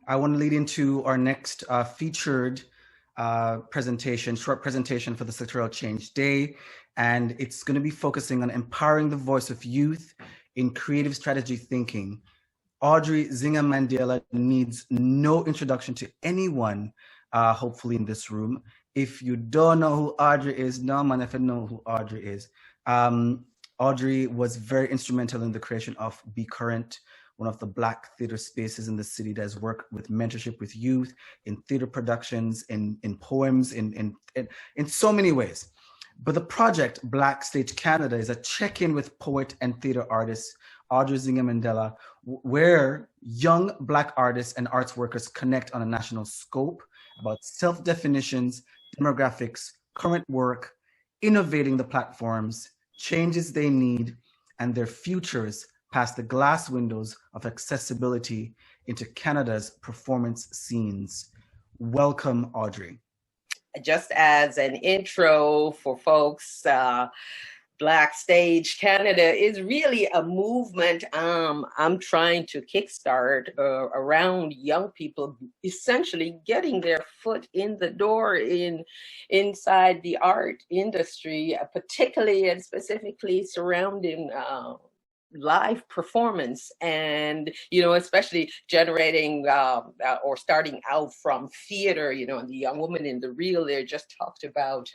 I want to lead into our next featured presentation, short presentation for the Sectorial Change Day. And it's going to be focusing on empowering the voice of youth in creative strategy thinking. Ahdri Zhina Mandiela needs no introduction to anyone, hopefully in this room. If you don't know who Ahdri is, no man, if you know who Ahdri is. Ahdri was very instrumental in the creation of Be Current, one of the Black theater spaces in the city that has worked with mentorship with youth, in theater productions, in poems, in so many ways. But the project Black Stage Canada is a check-in with poet and theater artist Ahdri Zhina Mandiela, where young Black artists and arts workers connect on a national scope about self-definitions, demographics, current work, innovating the platforms, changes they need, and their futures past the glass windows of accessibility into Canada's performance scenes. Welcome, Ahdri. Just as an intro for folks, Black Stage Canada is really a movement I'm trying to kickstart around young people essentially getting their foot in the door inside the art industry, particularly and specifically surrounding live performance, and especially generating or starting out from theater. And the young woman in the reel there just talked about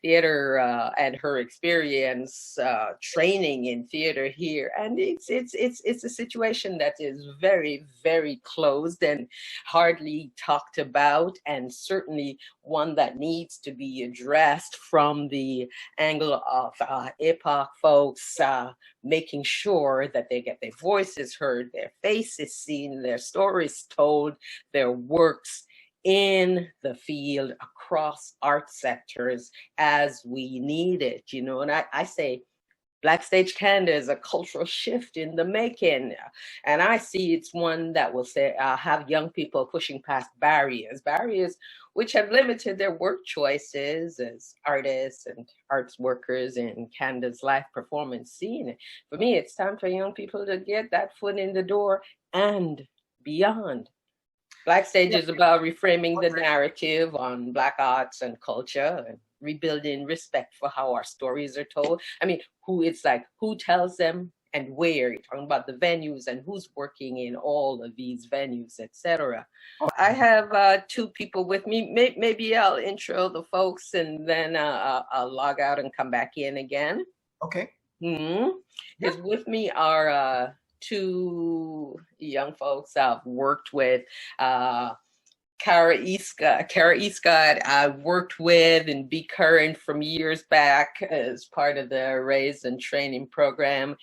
theater and her experience training in theater here, and it's a situation that is very, very closed and hardly talked about, and certainly one that needs to be addressed from the angle of IBPOC folks, making sure that they get their voices heard, their faces seen, their stories told, their works in the field across art sectors as we need it, and I say Black Stage Canada is a cultural shift in the making, and I see it's one that will say have young people pushing past barriers which have limited their work choices as artists and arts workers in Canada's live performance scene. For me, it's time for young people to get that foot in the door and beyond. Black Stage is about reframing the narrative on Black arts and culture and rebuilding respect for how our stories are told. I mean, who tells them and where. You're talking about the venues and who's working in all of these venues, etc. I have two people with me. Maybe I'll intro the folks and then I'll log out and come back in again. Okay. Because with me are two young folks I've worked with. Kara Escott, I worked with in Be Current from years back as part of the Raise and Training program,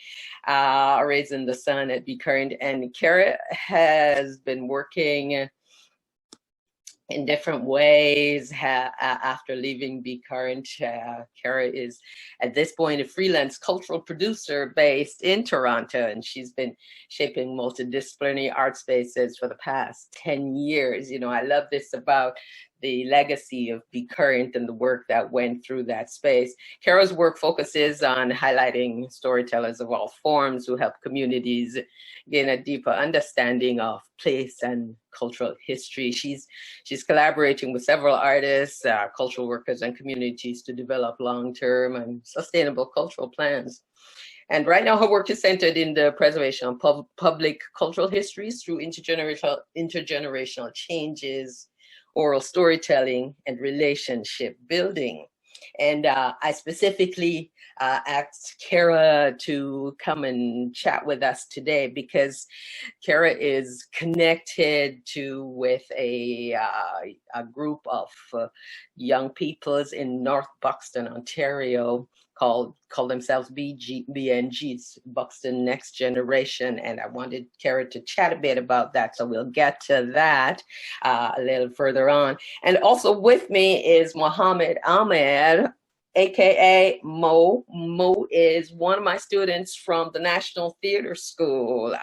Raising the Sun at Be Current. And Kara has been working in different ways after leaving Be Current. Kara is at this point a freelance cultural producer based in Toronto, and she's been shaping multidisciplinary art spaces for the past 10 years. I love this about the legacy of Be Current and the work that went through that space. Kara's work focuses on highlighting storytellers of all forms who help communities gain a deeper understanding of place and cultural history. She's collaborating with several artists, cultural workers, and communities to develop long-term and sustainable cultural plans. And right now, her work is centered in the preservation of public cultural histories through intergenerational changes, oral storytelling, and relationship building. And I specifically asked Kara to come and chat with us today because Kara is connected with a group of young peoples in North Buxton, Ontario, call themselves BNGs, Buxton Next Generation, and I wanted Kara to chat a bit about that, so we'll get to that a little further on. And also with me is Mohammed Ahmed, AKA Mo. Mo is one of my students from the National Theater School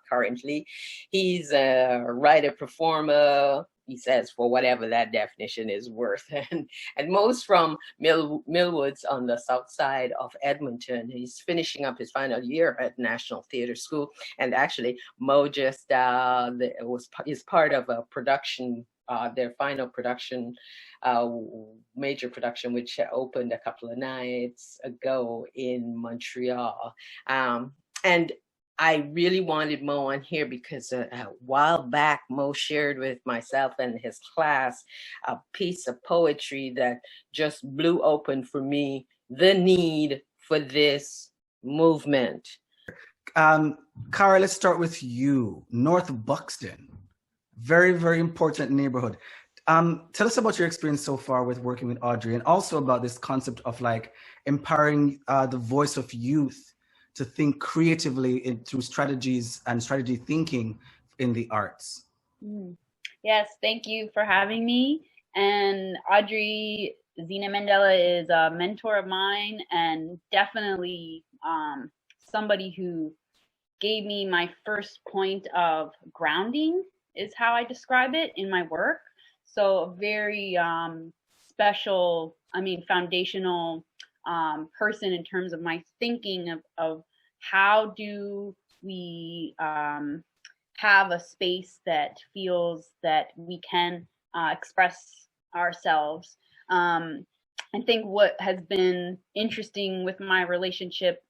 currently. He's a writer, performer, he says, for whatever that definition is worth. And Mo's from Millwoods on the south side of Edmonton. He's finishing up his final year at National Theater School. And actually, Mo just is part of a production, their final production, major production, which opened a couple of nights ago in Montreal. And I really wanted Mo on here because a while back, Mo shared with myself and his class a piece of poetry that just blew open for me the need for this movement. Cara, let's start with you. North Buxton, very, very important neighborhood. Tell us about your experience so far with working with Audrey, and also about this concept of like empowering the voice of youth to think creatively through strategies and strategy thinking in the arts. Yes, thank you for having me. And Audrey, Zhina Mandiela is a mentor of mine, and definitely somebody who gave me my first point of grounding, is how I describe it in my work. So a very special, foundational person in terms of my thinking of how do we have a space that feels that we can express ourselves. I think what has been interesting with my relationship,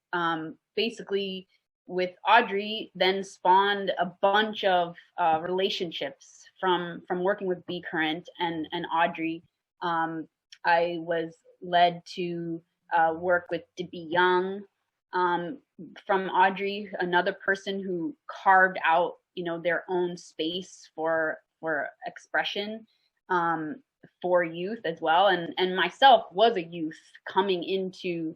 basically with Audrey, then spawned a bunch of relationships from working with Be Current and Audrey. I was led to work with Debbie Young from Audrey, another person who carved out, their own space for expression for youth as well. And myself was a youth coming into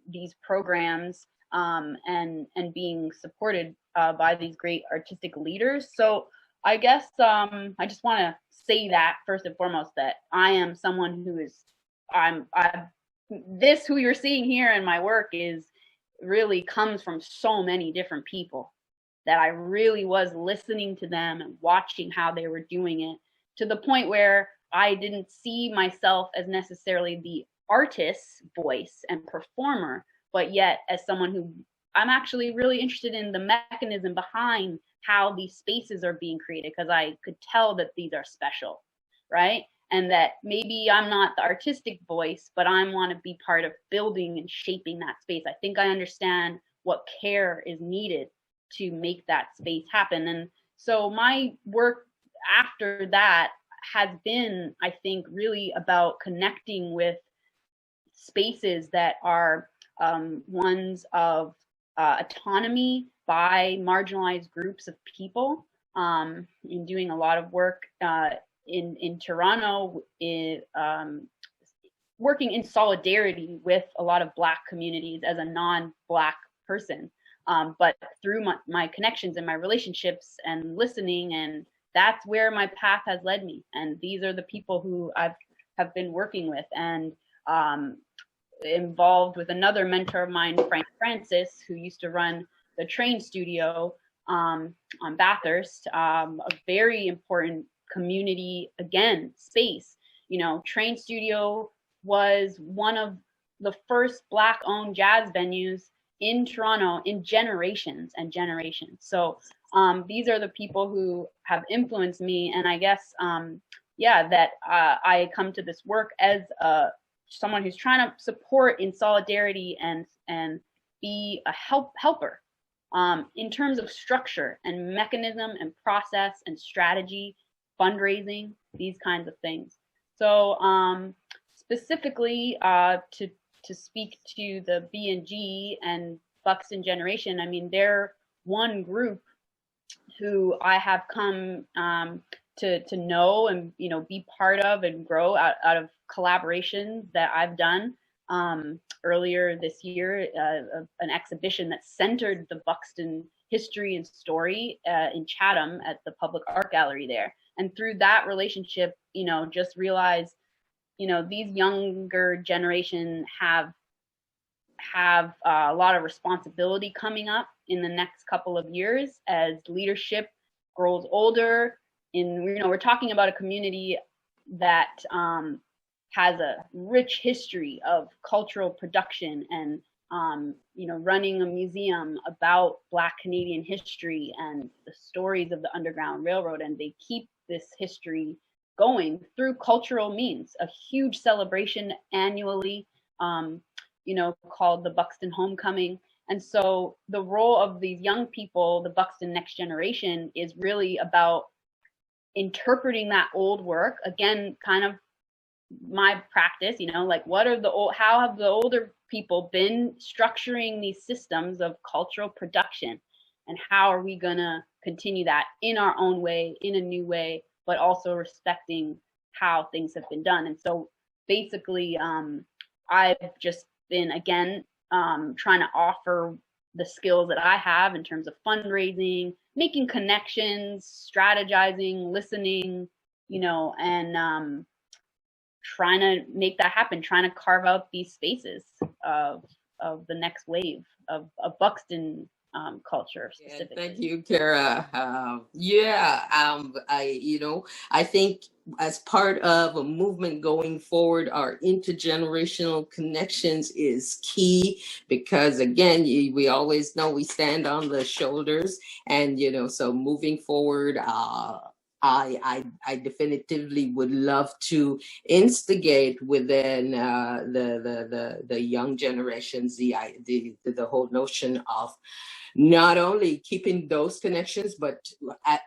these programs and being supported by these great artistic leaders. So I guess I just want to say that first and foremost, that I am someone who is, this who you're seeing here in my work is really comes from so many different people that I really was listening to them and watching how they were doing it, to the point where I didn't see myself as necessarily the artist's voice and performer, but yet as someone who I'm actually really interested in the mechanism behind how these spaces are being created, because I could tell that these are special, right? And that maybe I'm not the artistic voice, but I want to be part of building and shaping that space. I think I understand what care is needed to make that space happen. And so my work after that has been, I think, really about connecting with spaces that are ones of autonomy by marginalized groups of people. In doing a lot of work in Toronto, working in solidarity with a lot of Black communities as a non-Black person. But through my connections and my relationships and listening, and that's where my path has led me. And these are the people who have been working with, and involved with another mentor of mine, Frank Francis, who used to run the Train Studio on Bathurst, a very important community, again, space. Train Studio was one of the first Black-owned jazz venues in Toronto in generations and generations. So these are the people who have influenced me, and I guess, that I come to this work as someone who's trying to support in solidarity and be a helper in terms of structure and mechanism and process and strategy, fundraising, these kinds of things. So specifically to speak to the B&G and Buxton generation, they're one group who I have come to know and be part of and grow out of collaborations that I've done. Earlier this year, an exhibition that centered the Buxton history and story in Chatham at the Public Art Gallery there. And through that relationship, just realized these younger generation have a lot of responsibility coming up in the next couple of years as leadership grows older. We're talking about a community that has a rich history of cultural production and running a museum about Black Canadian history and the stories of the Underground Railroad, and they keep this history going through cultural means. A huge celebration annually, called the Buxton Homecoming. And so the role of these young people, the Buxton Next Generation, is really about interpreting that old work. Again, kind of my practice, how have the older people been structuring these systems of cultural production, and how are we gonna continue that in our own way, in a new way, but also respecting how things have been done. And so basically, I've just been, again, trying to offer the skills that I have in terms of fundraising, making connections, strategizing, listening, and trying to make that happen, trying to carve out these spaces of the next wave of Buxton culture specifically. Yeah, thank you, Kara. I think as part of a movement going forward, our intergenerational connections is key, because again, we always know we stand on the shoulders, and so moving forward, I definitively would love to instigate within the young generations the whole notion of not only keeping those connections, but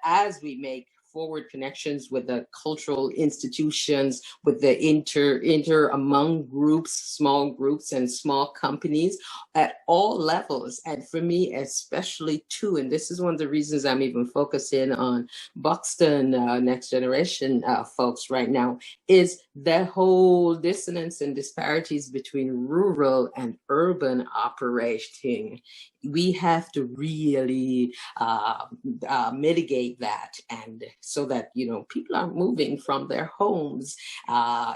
as we make forward connections with the cultural institutions, with the inter among groups, small groups and small companies at all levels. And for me, especially too, and this is one of the reasons I'm even focusing on Buxton Next Generation folks right now, is the whole dissonance and disparities between rural and urban operating. We have to really mitigate that, and so that people aren't moving from their homes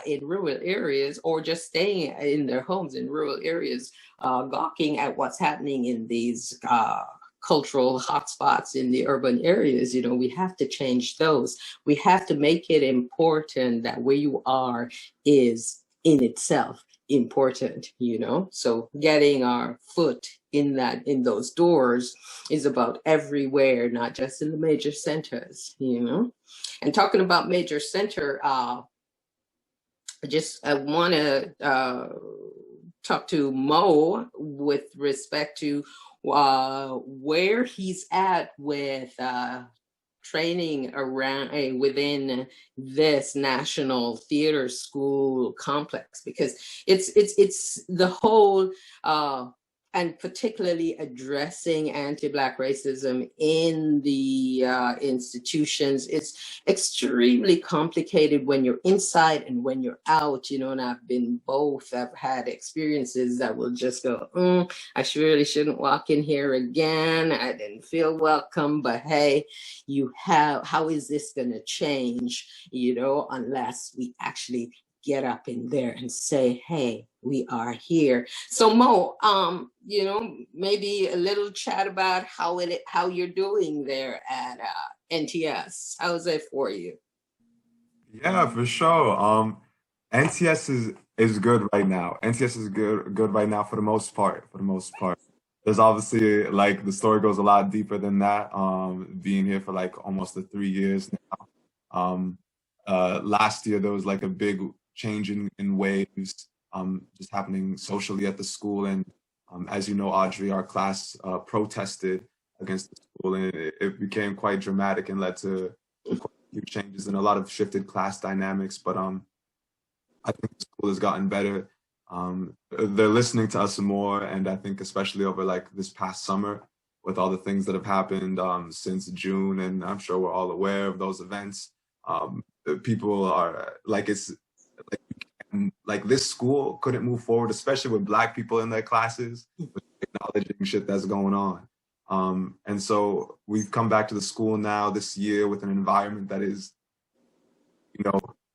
in rural areas, or just staying in their homes in rural areas, gawking at what's happening in these cultural hotspots in the urban areas. We have to change those. We have to make it important that where you are is in itself important, so getting our foot in those doors is about everywhere, not just in the major centers, And talking about major center, I want to talk to Mo with respect to where he's at with training around within this National Theater School complex, because it's the whole and particularly addressing anti-Black racism in the institutions. It's extremely complicated when you're inside and when you're out, and I've been both. I've had experiences that will just go, I really shouldn't walk in here again. I didn't feel welcome, but hey, how is this gonna change, unless we actually get up in there and say, hey, we are here. So Mo, maybe a little chat about how you're doing there at NTS. How's it for you? Yeah, for sure. NTS is good right now. NTS is good right now for the most part. There's obviously, the story goes a lot deeper than that. Being here for almost 3 years now. Last year there was a big change in waves just happening socially at the school, and as you know, Audrey, our class protested against the school, and it became quite dramatic and led to quite a few changes and a lot of shifted class dynamics. But I think the school has gotten better. They're listening to us more, and I think especially over this past summer with all the things that have happened since June, and I'm sure we're all aware of those events. People are this school couldn't move forward, especially with Black people in their classes, acknowledging shit that's going on. And so we've come back to the school now this year with an environment that is,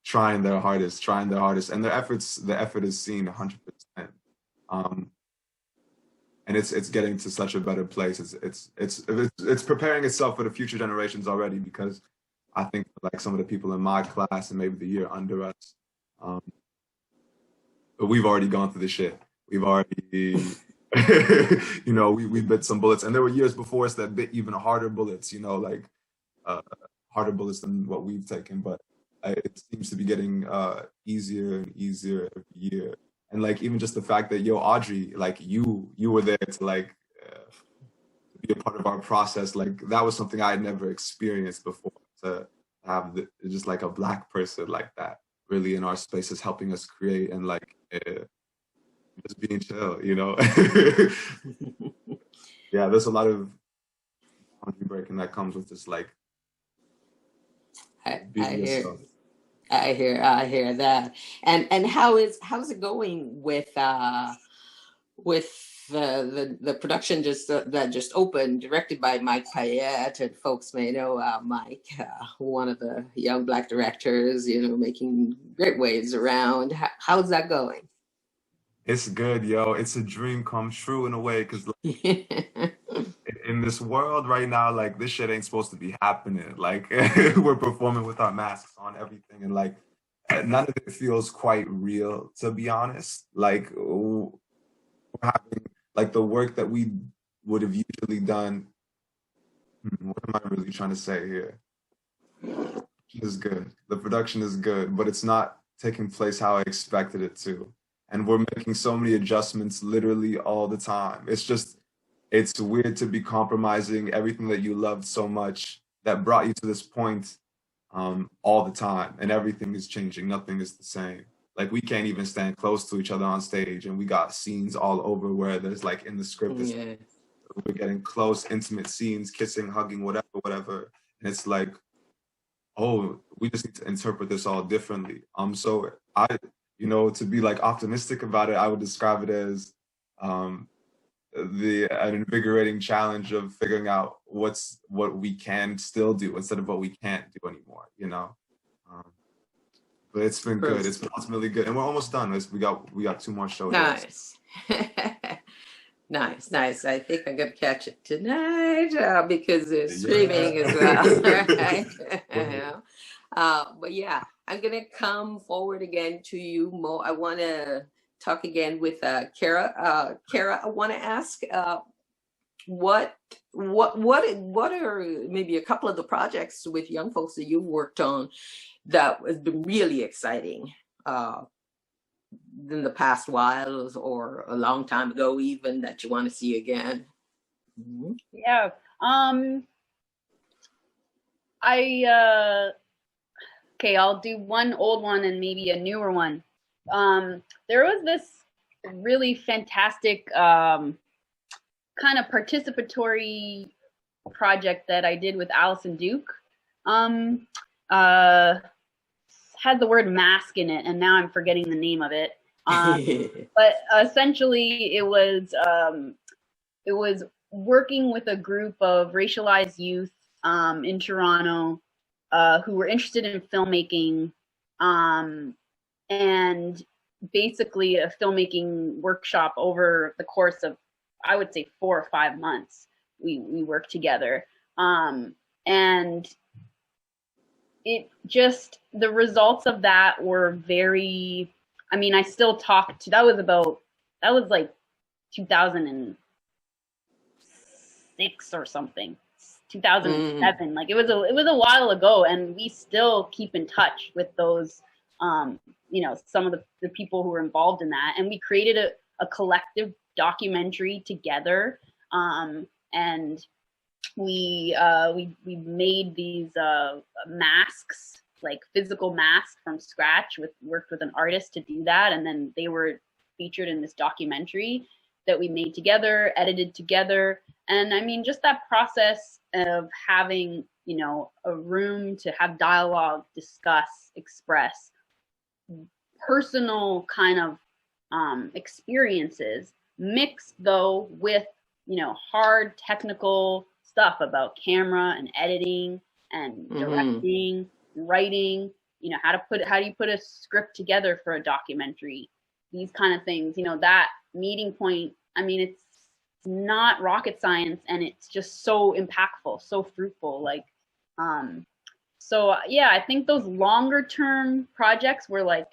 trying their hardest, and the effort is seen 100%. And it's getting to such a better place. It's preparing itself for the future generations already, because I think like some of the people in my class and maybe the year under us, but we've already gone through the shit. We've already, you know, we bit some bullets, and there were years before us that bit even harder bullets, you know, like harder bullets than what we've taken. But it seems to be getting easier and easier every year. And like even just the fact that, yo, Audrey, like you were there to like be a part of our process, like that was something I had never experienced before. To have just like a Black person like that really in our spaces helping us create and like just being chill, you know. Yeah, there's a lot of boundary breaking that comes with this, like being yourself. I hear that. And how's it going with the production that just opened, directed by Mike Payette, and folks may know Mike, one of the young Black directors, you know, making great waves around. How's that going? It's good, yo. It's a dream come true in a way, because in this world right now, like this shit ain't supposed to be happening. Like we're performing with our masks on, everything, and like none of it feels quite real, to be honest. Like we're having like the work that we would have usually done. What am I really trying to say here? Is good. The production is good, but it's not taking place how I expected it to. And we're making so many adjustments literally all the time. It's weird to be compromising everything that you loved so much that brought you to this point all the time. And everything is changing. Nothing is the same. Like we can't even stand close to each other on stage, and we got scenes all over where there's like in the script, we're getting close, intimate scenes, kissing, hugging, whatever. And it's like, oh, we just need to interpret this all differently. So you know, to be like optimistic about it, I would describe it as an invigorating challenge of figuring out what we can still do instead of what we can't do anymore, you know. But it's been good. It's been ultimately good, and we're almost done. We got 2 more shows. Nice. Nice. I think I'm gonna catch it tonight because it's streaming as well. Right? But yeah, I'm gonna come forward again to you, Mo. I want to talk again with Kara. Kara, I want to ask what are maybe a couple of the projects with young folks that you've worked on that has been really exciting in the past while or a long time ago even that you want to see again? Mm-hmm. Yeah. Okay, I'll do one old one and maybe a newer one. There was this really fantastic kind of participatory project that I did with Allison Duke. Had the word mask in it, and now I'm forgetting the name of it. But essentially, it was working with a group of racialized youth in Toronto who were interested in filmmaking, and basically a filmmaking workshop over the course of, I would say, 4 or 5 months. We worked together, and the results of that were very, I mean, I still talk to, that was like 2006 or something, 2007. Like it was a while ago, and we still keep in touch with those, you know, some of the people who were involved in that. And we created a collective documentary together. And we made these masks, like physical masks from scratch, worked with an artist to do that, and then they were featured in this documentary that we made together, edited together. And I mean, just that process of having, you know, a room to have dialogue, discuss, express personal kind of experiences, mixed though with, you know, hard technical stuff about camera and editing and directing, writing, how do you put a script together for a documentary, these kind of things, that meeting point. I mean, it's not rocket science, and it's just so impactful, so fruitful. Like, so yeah, I think those longer term projects where like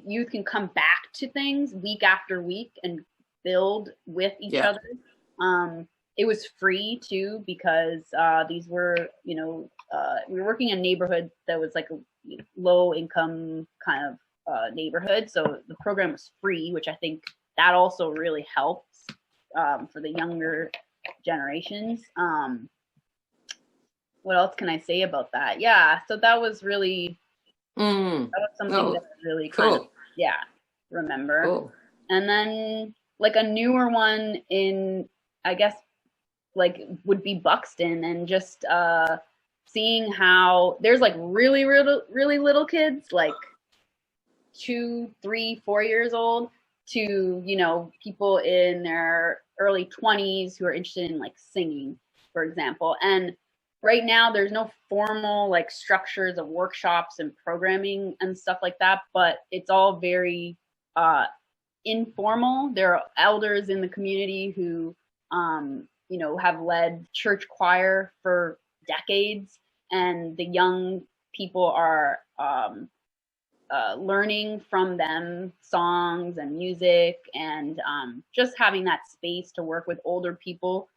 youth can come back to things week after week and build with each other. It was free too, because these were, we were working in a neighborhood that was like a low income kind of neighborhood. So the program was free, which I think that also really helps for the younger generations. What else can I say about that? Yeah, so that was really, that was something that I really kind of, remember. Cool. And then like a newer one in, I guess, like would be Buxton, and just seeing how there's like really little kids, like 2, 3, 4 years old, to people in their early 20s who are interested in like singing, for example. And right now there's no formal like structures of workshops and programming and stuff like that, but it's all very informal. There are elders in the community who have led church choir for decades, and the young people are learning from them songs and music, and just having that space to work with older people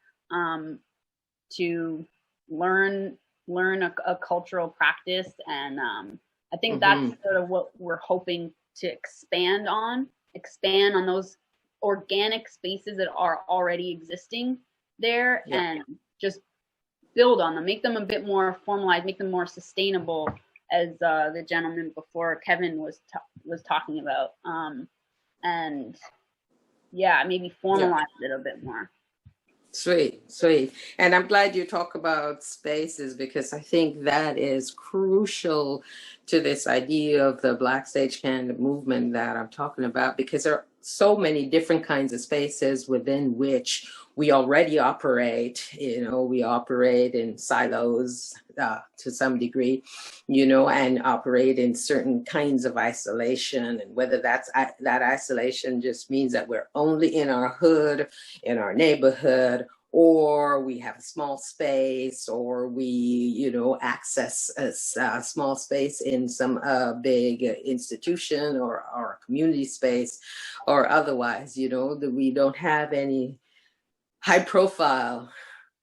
to learn a cultural practice. And I think that's sort of what we're hoping to expand on those organic spaces that are already existing there, and just build on them, make them a bit more formalized, make them more sustainable, as the gentleman before, Kevin, was talking about, and maybe formalize it a bit more. Sweet. And I'm glad you talk about spaces, because I think that is crucial to this idea of the Black Stage Canada movement that I'm talking about, because there are so many different kinds of spaces within which we already operate. We operate in silos to some degree, and operate in certain kinds of isolation. And whether that isolation just means that we're only in our hood, in our neighborhood, or we have a small space, or we, access a small space in some big institution or community space, or otherwise, that we don't have any high profile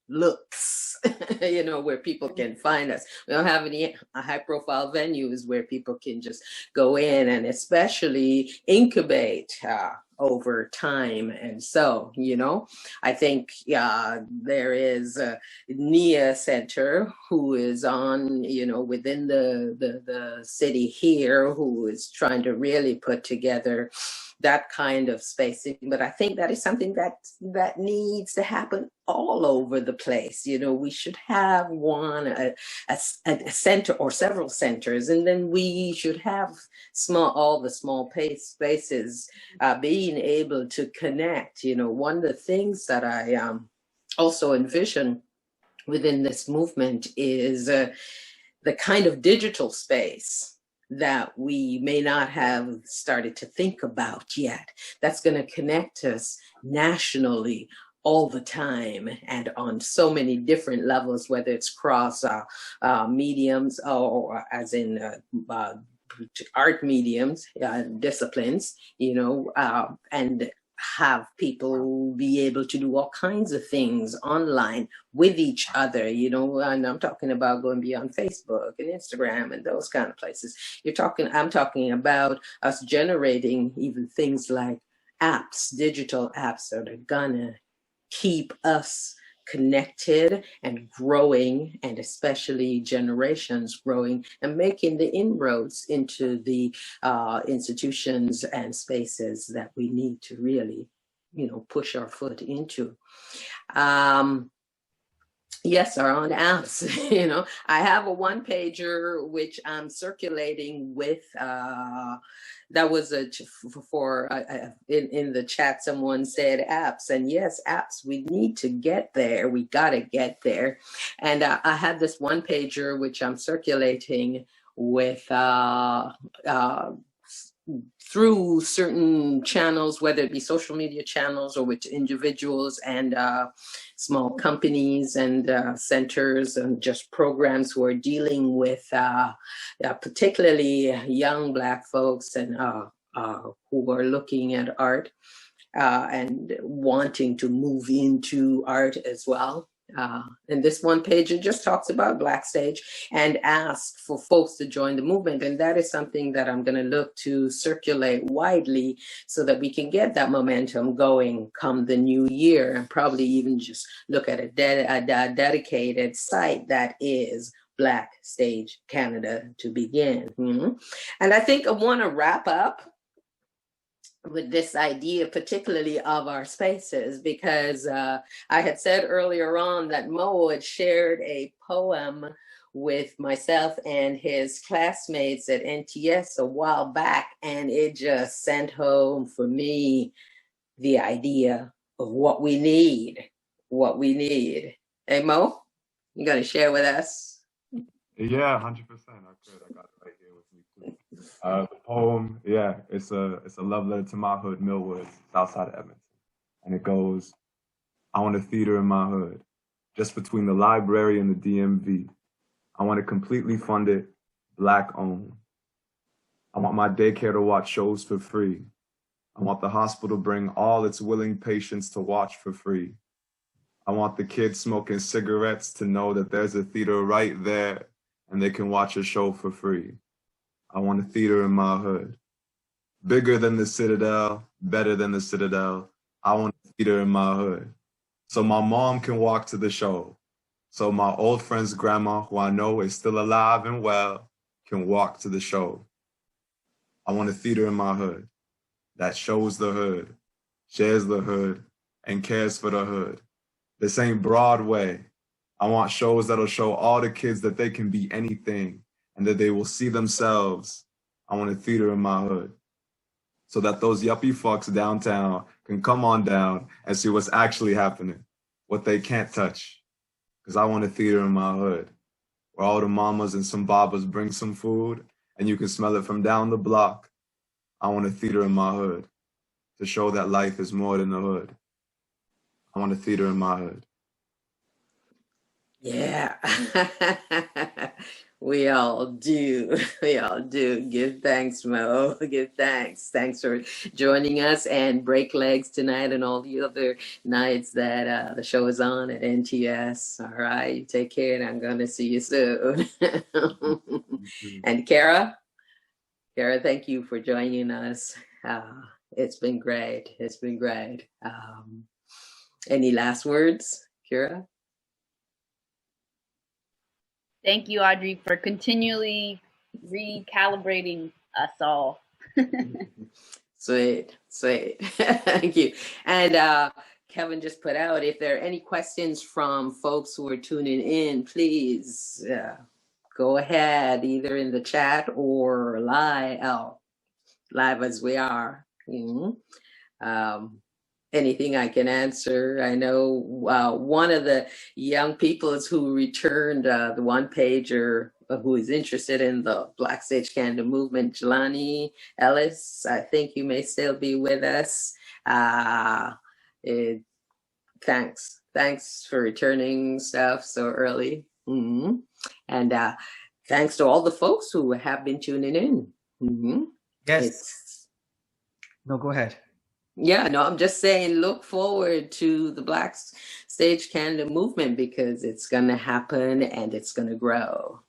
looks, where people can find us. We don't have any high profile venues where people can just go in and especially incubate over time. And so, I think there is a NIA Center who is on, within the city here, who is trying to really put together that kind of spacing. But I think that is something that needs to happen all over the place. We should have a center or several centers, and then we should have all the small spaces being able to connect. One of the things that I also envision within this movement is the kind of digital space that we may not have started to think about yet, that's going to connect us nationally all the time and on so many different levels, whether it's cross mediums, or as in art mediums, disciplines, and have people be able to do all kinds of things online with each other, and I'm talking about going beyond Facebook and Instagram and those kind of places. I'm talking about us generating even things like apps, digital apps that are gonna keep us connected and growing, and especially generations growing and making the inroads into the institutions and spaces that we need to really, push our foot into. Yes, our own apps. I have a one-pager which I'm circulating with. That was in the chat. Someone said apps, and yes, apps. We need to get there. We gotta get there. And I have this one-pager which I'm circulating with through certain channels, whether it be social media channels or with individuals and small companies and centers and just programs who are dealing with particularly young Black folks and who are looking at art and wanting to move into art as well. And this one page, it just talks about Black Stage and asks for folks to join the movement. And that is something that I'm going to look to circulate widely so that we can get that momentum going come the new year, and probably even just look at a dedicated site that is Black Stage Canada to begin. And I think I want to wrap up with this idea, particularly of our spaces, because I had said earlier on that Mo had shared a poem with myself and his classmates at NTS a while back, and it just sent home for me the idea of what we need. Hey, Mo, you gonna share with us? Yeah, 100%. I could. I got it right here with me too. The poem, yeah, it's a love letter to my hood, Millwood, south side of Edmonton. And it goes, I want a theater in my hood, just between the library and the DMV. I want it completely funded, Black owned. I want my daycare to watch shows for free. I want the hospital to bring all its willing patients to watch for free. I want the kids smoking cigarettes to know that there's a theater right there and they can watch a show for free. I want a theater in my hood. Bigger than the Citadel, better than the Citadel. I want a theater in my hood. So my mom can walk to the show. So my old friend's grandma, who I know is still alive and well, can walk to the show. I want a theater in my hood that shows the hood, shares the hood, and cares for the hood. This ain't Broadway. I want shows that'll show all the kids that they can be anything and that they will see themselves. I want a theater in my hood so that those yuppie fucks downtown can come on down and see what's actually happening, what they can't touch. Because I want a theater in my hood where all the mamas and some babas bring some food and you can smell it from down the block. I want a theater in my hood to show that life is more than the hood. I want a theater in my hood. Yeah, we all do. We all do. Give thanks, Mo. Give thanks. Thanks for joining us and break legs tonight and all the other nights that the show is on at NTS. All right, you take care, and I'm going to see you soon. And Kara, thank you for joining us. It's been great. It's been great. Any last words, Kara? Thank you, Audrey, for continually recalibrating us all. Sweet. Thank you. And Kevin just put out, if there are any questions from folks who are tuning in, please go ahead, either in the chat or live as we are. Anything I can answer. I know one of the young people who returned the one pager who is interested in the Black Stage Canada movement, Jelani Ellis. I think you may still be with us. Thanks for returning stuff so early. And thanks to all the folks who have been tuning in. Yes. No, go ahead. Yeah, no, I'm just saying, look forward to the Black Stage Canada movement because it's going to happen and it's going to grow.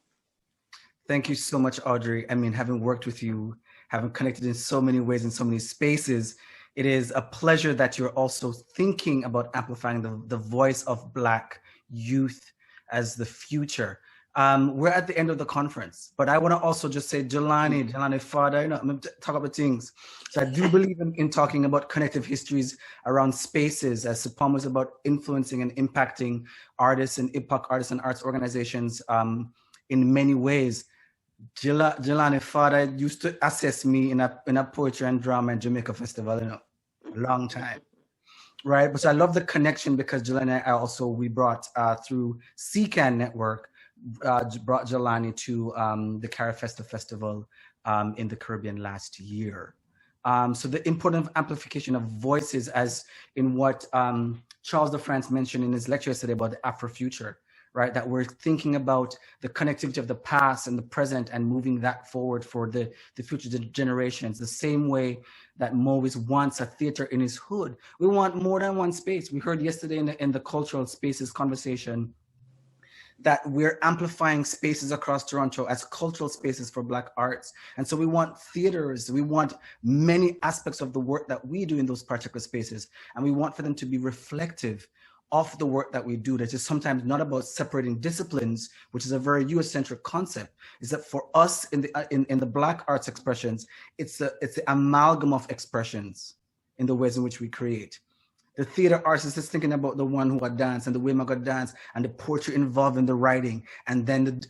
Thank you so much, Audrey. I mean, having worked with you, having connected in so many ways, in so many spaces, it is a pleasure that you're also thinking about amplifying the voice of Black youth as the future. We're at the end of the conference, but I want to also just say, Jelani, Father, I'm going to talk about things. So I do believe in talking about connective histories around spaces, as Supam was about influencing and impacting artists and IBPOC artists and arts organizations in many ways. Jelani, Father used to assess me in a poetry and drama and Jamaica festival, a long time. Right, but so I love the connection because Jelani and I also, we brought through CCAN Network, brought Jelani to the Carifesta Festival in the Caribbean last year. So the importance of amplification of voices, as in what Charles de France mentioned in his lecture yesterday about the Afrofuture, right? That we're thinking about the connectivity of the past and the present and moving that forward for the future generations. The same way that Moise wants a theater in his hood. We want more than one space. We heard yesterday in the cultural spaces conversation that we're amplifying spaces across Toronto as cultural spaces for Black arts. And so we want theaters, we want many aspects of the work that we do in those particular spaces. And we want for them to be reflective of the work that we do. That is sometimes not about separating disciplines, which is a very US-centric concept. Is that for us in the Black arts expressions, it's the amalgam of expressions in the ways in which we create. The theater artist is thinking about the one who got dance and the way I got dance and the poetry involved in the writing, and then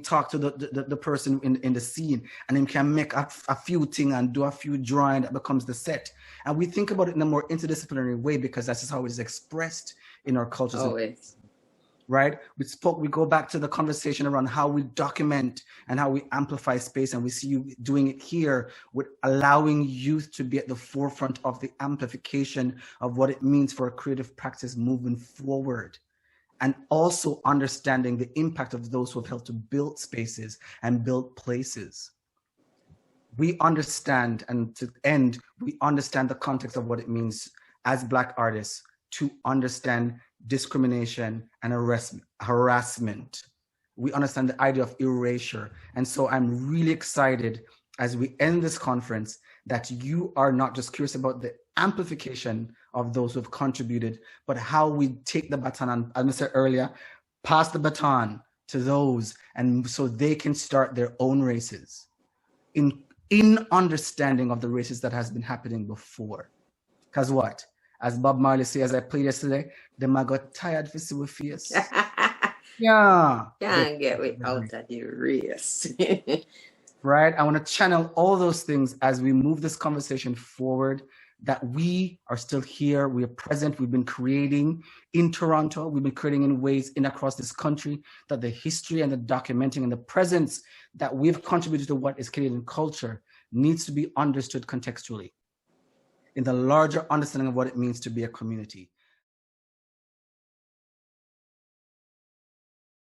talk to the person in the scene, and then can make a few things and do a few drawing that becomes the set. And we think about it in a more interdisciplinary way because that's just how it is expressed in our cultures. Always. Right? We go back to the conversation around how we document and how we amplify space, and we see you doing it here with allowing youth to be at the forefront of the amplification of what it means for a creative practice moving forward, and also understanding the impact of those who have helped to build spaces and build places. We understand, and to end, we understand the context of what it means as Black artists to understand discrimination and harassment. We understand the idea of erasure. And so I'm really excited as we end this conference that you are not just curious about the amplification of those who have contributed, but how we take the baton, and as I said earlier, pass the baton to those, and so they can start their own races in understanding of the races that has been happening before. Because what? As Bob Marley said, as I played yesterday, them I got tired for see with face. Yeah. Can't get me out of the race. Right? I want to channel all those things as we move this conversation forward, that we are still here, we are present, we've been creating in Toronto, we've been creating in ways across this country, that the history and the documenting and the presence that we've contributed to what is Canadian culture needs to be understood contextually, in the larger understanding of what it means to be a community.